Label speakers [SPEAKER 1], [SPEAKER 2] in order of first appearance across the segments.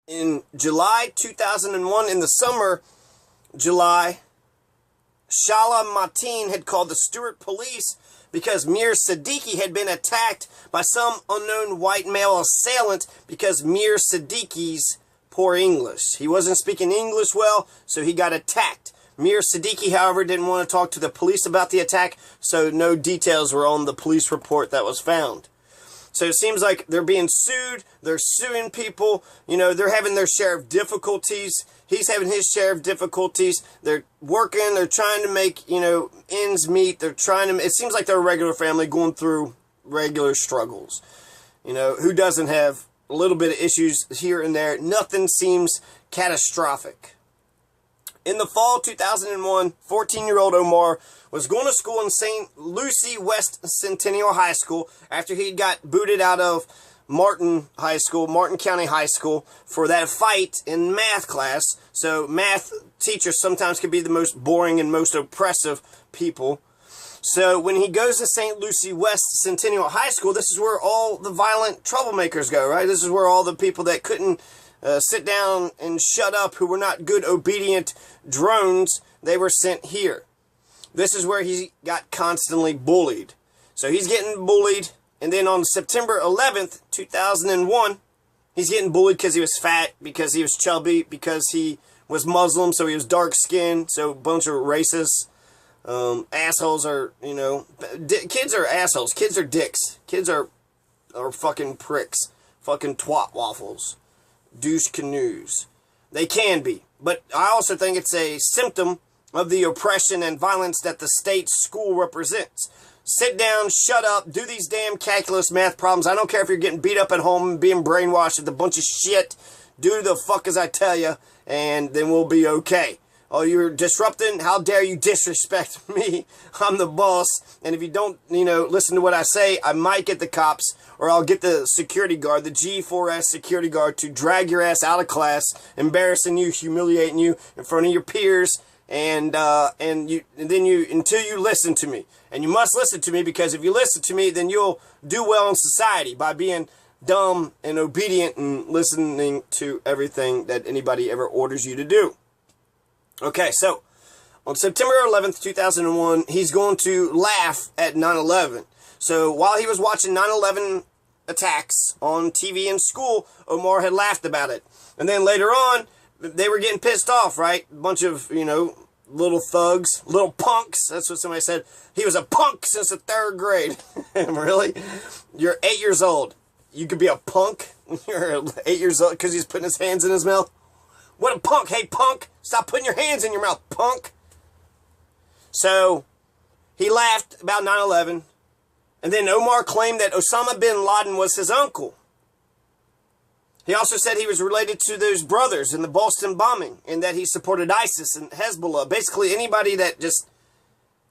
[SPEAKER 1] In July 2001, in the summer, July, Shala Mateen had called the Stewart police because Mir Siddiqui had been attacked by some unknown white male assailant because Mir Siddiqui's poor English. He wasn't speaking English well, so he got attacked. Mir Siddiqui, however, didn't want to talk to the police about the attack, so no details were on the police report that was found. So it seems like they're being sued, they're suing people, they're having their share of difficulties, he's having his share of difficulties, they're working, they're trying to make, ends meet, it seems like they're a regular family going through regular struggles. Who doesn't have a little bit of issues here and there? Nothing seems catastrophic. In the fall 2001, 14-year-old Omar was going to school in St. Lucie West Centennial High School after he got booted out of Martin County High School, for that fight in math class. So math teachers sometimes can be the most boring and most oppressive people. So when he goes to St. Lucie West Centennial High School, this is where all the violent troublemakers go, right? This is where all the people that couldn't sit down and shut up, who were not good, obedient drones, they were sent here. This is where he got constantly bullied. So he's getting bullied, and then on September 11th, 2001, he's getting bullied because he was fat, because he was chubby, because he was Muslim, so he was dark-skinned, so a bunch of racists. Assholes are, kids are assholes. Kids are dicks. Kids are fucking pricks. Fucking twat waffles. Douche canoes. They can be. But I also think it's a symptom of the oppression and violence that the state school represents. Sit down, shut up, do these damn calculus math problems. I don't care if you're getting beat up at home and being brainwashed with a bunch of shit. Do the fuck as I tell you, and then we'll be okay. Oh, you're disrupting? How dare you disrespect me? I'm the boss, and if you don't, listen to what I say, I might get the cops, or I'll get the security guard, the G4S security guard, to drag your ass out of class, embarrassing you, humiliating you in front of your peers, and then until you listen to me. And you must listen to me, because if you listen to me, then you'll do well in society by being dumb and obedient and listening to everything that anybody ever orders you to do. Okay, so on September 11th, 2001, he's going to laugh at 9/11. So while he was watching 9/11 attacks on TV in school, Omar had laughed about it. And then later on, they were getting pissed off, right? A bunch of, little thugs, little punks. That's what somebody said. He was a punk since the 3rd grade. Really? You're 8 years old. You could be a punk when you're 8 years old because he's putting his hands in his mouth? What a punk. Hey, punk, stop putting your hands in your mouth, punk. So he laughed about 9/11, and then Omar claimed that Osama bin Laden was his uncle. He also said he was related to those brothers in the Boston bombing, and that he supported ISIS and Hezbollah. Basically anybody that just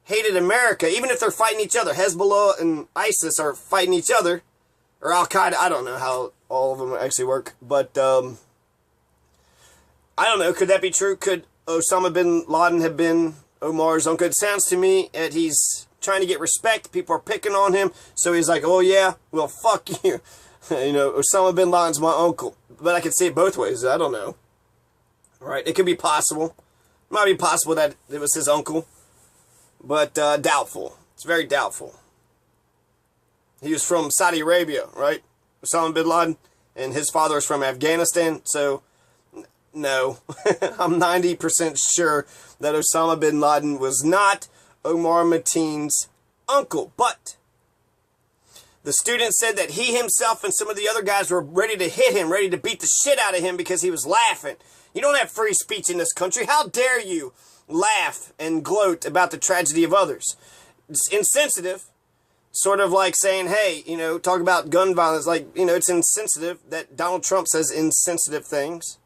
[SPEAKER 1] hated America, even if they're fighting each other. Hezbollah and ISIS are fighting each other, or Al-Qaeda. I don't know how all of them actually work, but I don't know. Could that be true? Could Osama bin Laden have been Omar's uncle? It sounds to me that he's trying to get respect. People are picking on him. So he's like, oh yeah, well, fuck you. Osama bin Laden's my uncle. But I could see it both ways. I don't know. Right? It could be possible. It might be possible that it was his uncle. But doubtful. It's very doubtful. He was from Saudi Arabia, right? Osama bin Laden. And his father is from Afghanistan. So no, I'm 90% sure that Osama bin Laden was not Omar Mateen's uncle. But the student said that he himself and some of the other guys were ready to hit him, ready to beat the shit out of him because he was laughing. You don't have free speech in this country. How dare you laugh and gloat about the tragedy of others? It's insensitive. Sort of like saying, hey, talk about gun violence. Like, it's insensitive that Donald Trump says insensitive things.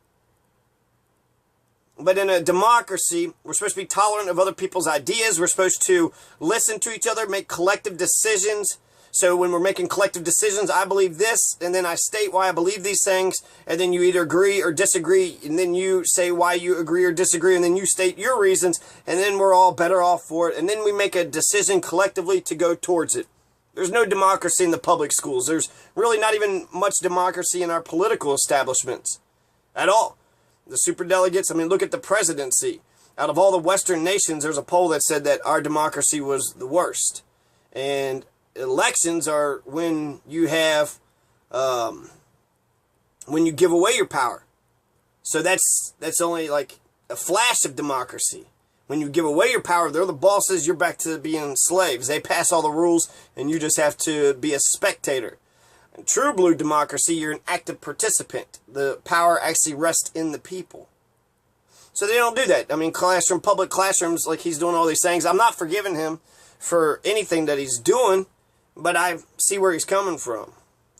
[SPEAKER 1] But in a democracy, we're supposed to be tolerant of other people's ideas. We're supposed to listen to each other, make collective decisions. So when we're making collective decisions, I believe this, and then I state why I believe these things, and then you either agree or disagree, and then you say why you agree or disagree, and then you state your reasons, and then we're all better off for it, and then we make a decision collectively to go towards it. There's no democracy in the public schools. There's really not even much democracy in our political establishments. at all. The superdelegates, I mean, look at the presidency. Out of all the Western nations, there's a poll that said that our democracy was the worst. And elections are when you have, when you give away your power. So that's only like a flash of democracy. When you give away your power, they're the bosses, you're back to being slaves. They pass all the rules, and you just have to be a spectator. In true blue democracy, you're an active participant. The power actually rests in the people. So they don't do that. I mean, public classrooms, like he's doing all these things. I'm not forgiving him for anything that he's doing, but I see where he's coming from.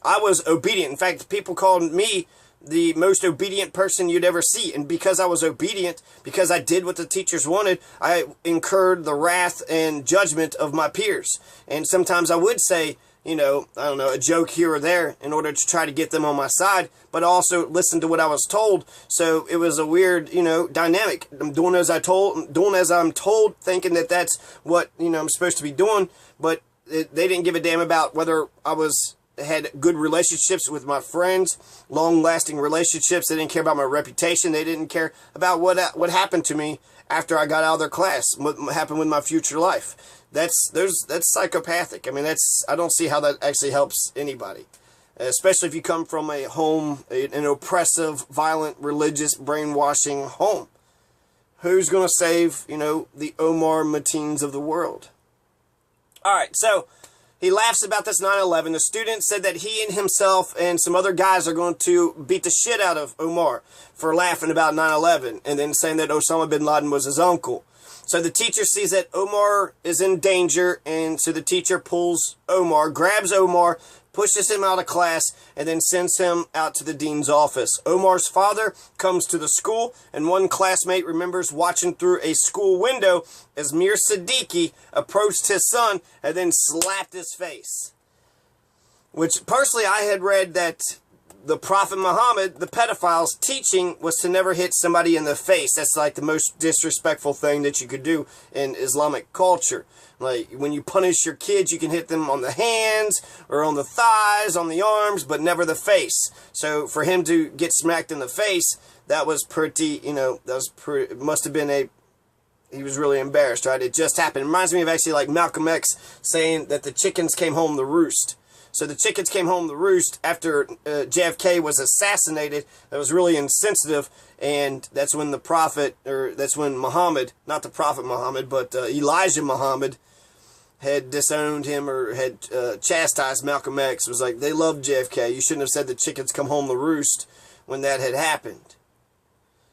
[SPEAKER 1] I was obedient. In fact, people called me the most obedient person you'd ever see. And because I was obedient, because I did what the teachers wanted, I incurred the wrath and judgment of my peers. And sometimes I would say, you know, I don't know, a joke here or there in order to try to get them on my side, but also listen to what I was told. So it was a weird, you know, dynamic. I'm doing as I'm told, thinking that that's what, you know, I'm supposed to be doing, but they didn't give a damn about whether I had good relationships with my friends, long-lasting relationships. They didn't care about my reputation. They didn't care about what happened to me after I got out of their class, what happened with my future life. That's psychopathic. I mean, I don't see how that actually helps anybody, especially if you come from a home, an oppressive, violent, religious, brainwashing home. Who's going to save, you know, the Omar Matins of the world? All right, so he laughs about this 9/11. The student said that he and himself and some other guys are going to beat the shit out of Omar for laughing about 9/11 and then saying that Osama bin Laden was his uncle. So the teacher sees that Omar is in danger, and so the teacher pulls Omar, grabs Omar, pushes him out of class, and then sends him out to the dean's office. Omar's father comes to the school, and one classmate remembers watching through a school window as Mir Siddiqui approached his son and then slapped his face. Which, personally, I had read that the Prophet Muhammad, the pedophile's teaching was to never hit somebody in the face. That's like the most disrespectful thing that you could do in Islamic culture. Like, when you punish your kids, you can hit them on the hands or on the thighs, on the arms, but never the face. So for him to get smacked in the face, that was pretty, you know, it must have been he was really embarrassed, right? It just happened. It reminds me of actually like Malcolm X saying that the chickens came home to roost. So the chickens came home to roost after JFK was assassinated. That was really insensitive, and that's when that's when Muhammad, not the Prophet Muhammad, but Elijah Muhammad, had disowned him or had chastised Malcolm X. It was like, they loved JFK. You shouldn't have said the chickens come home to roost when that had happened.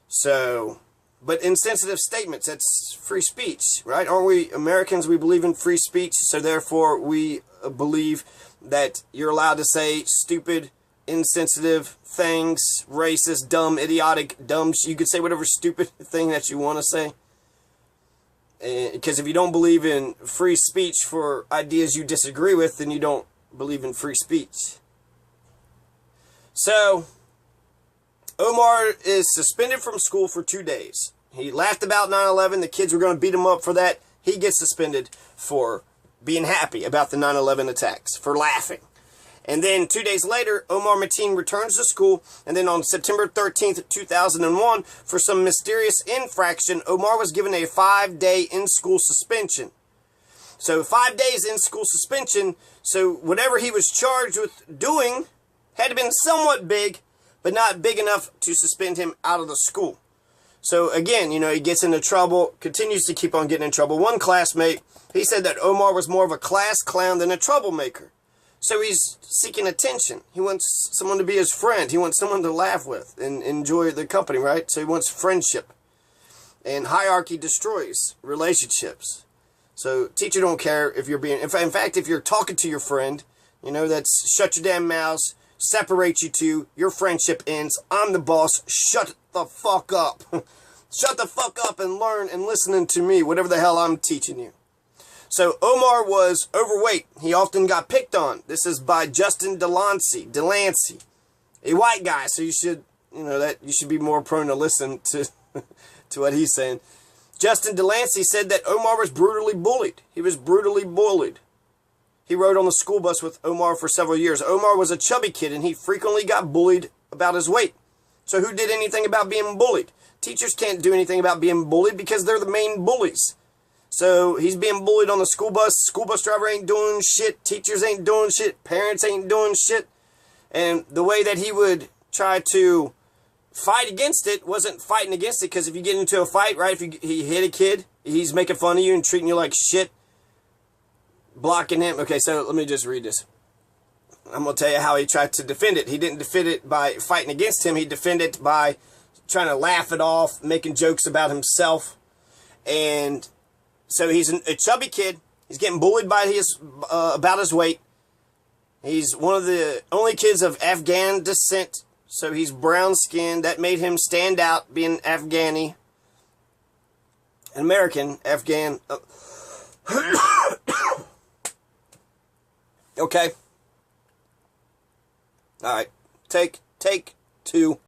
[SPEAKER 1] So, but insensitive statements, that's free speech, right? Aren't we Americans? We believe in free speech, so therefore we believe that you're allowed to say stupid, insensitive things, racist, dumb, idiotic, dumb. You could say whatever stupid thing that you want to say. Because if you don't believe in free speech for ideas you disagree with, then you don't believe in free speech. So, Omar is suspended from school for 2 days. He laughed about 9/11. The kids were going to beat him up for that. He gets suspended for being happy about the 9/11 attacks, for laughing. And then 2 days later, Omar Mateen returns to school, and then on September 13th, 2001, for some mysterious infraction, Omar was given a 5-day in-school suspension. So 5 days in-school suspension, so whatever he was charged with doing had been somewhat big, but not big enough to suspend him out of the school. So again, you know, he gets into trouble, continues to keep on getting in trouble. One classmate, he said that Omar was more of a class clown than a troublemaker. So he's seeking attention. He wants someone to be his friend. He wants someone to laugh with and enjoy the company, right? So he wants friendship. And hierarchy destroys relationships. So teacher don't care if you're being... In fact, if you're talking to your friend, you know, that's shut your damn mouths, separate you two, your friendship ends, I'm the boss, shut the fuck up. Shut the fuck up and learn and listen to me, whatever the hell I'm teaching you. So Omar was overweight. He often got picked on. This is by Justin Delancey, a white guy. So you should, you know, that you should be more prone to listen to to what he's saying. Justin Delancey said that Omar was brutally bullied. He was brutally bullied. He rode on the school bus with Omar for several years. Omar was a chubby kid, and he frequently got bullied about his weight. So who did anything about being bullied? Teachers can't do anything about being bullied because they're the main bullies. So he's being bullied on the school bus. School bus driver ain't doing shit. Teachers ain't doing shit. Parents ain't doing shit. And the way that he would try to fight against it wasn't fighting against it, because if you get into a fight, right, if he hit a kid, he's making fun of you and treating you like shit, blocking him. Okay, so let me just read this. I'm going to tell you how he tried to defend it. He didn't defend it by fighting against him. He defended it by trying to laugh it off, making jokes about himself. And so he's a chubby kid. He's getting bullied by about his weight. He's one of the only kids of Afghan descent. So he's brown-skinned. That made him stand out, being Afghani. An American, Afghan. Okay. All right. Take two.